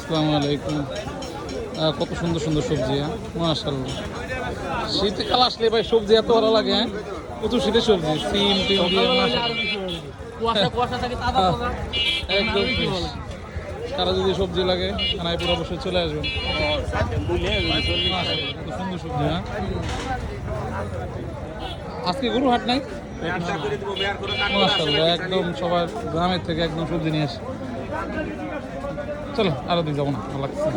আসসালামু আলাইকুম। কত সুন্দর সুন্দর সবজি, হ্যাঁ মাশাআল্লাহ। শীতকাল আসলে ভাই সবজি এত ভালো লাগে, হ্যাঁ প্রচুর শীতের সবজি, সিম টিম দিয়ে একদম fresh। তারা যদি সবজি লাগে কানাইপুর অবশ্যই চলে আসবেন। মাশাআল্লাহ, কত সুন্দর সবজি, হ্যাঁ। আজকে গরু হাট নাই? মাশাআল্লাহ, একদম সবার গ্রামের থেকে একদম সবজি নিয়ে আসে। চলো আরো দিন যাবো না, ভালো লাগছে।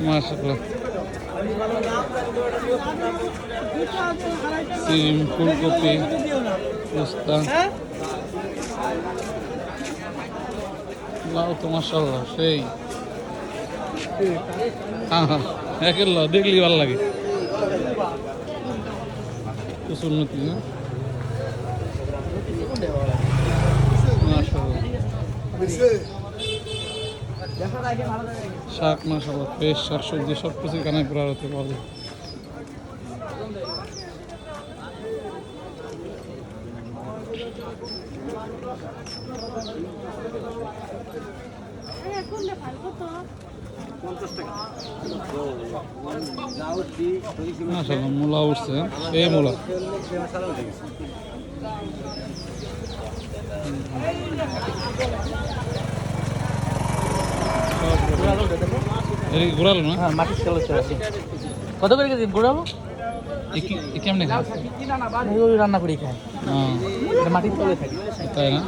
মাশাআল্লাহ, সিম, ফুলকপি, পোস্তা, লাউ তো মাশাআল্লাহ সেই। হ্যাঁ হ্যাঁ, একের লাউ দেখলেই ভালো লাগে। প্রচুর উন্নতি, না মাশাআল্লাহ। শাক মাশাআল্লাহ ফ্রেশ শাক সবজি সব কিছু কানাইপুর আড়তে পাওয়া যায়। মাশাআল্লাহ, মূলা উঠছে, এই মূলা ঘোরালো না? মাটির চাল আছে। কত করে কেজি ঘোরাবো? কেমনে খায়? রান্না করি খায়, মাটির তলে থাকে, তাই না?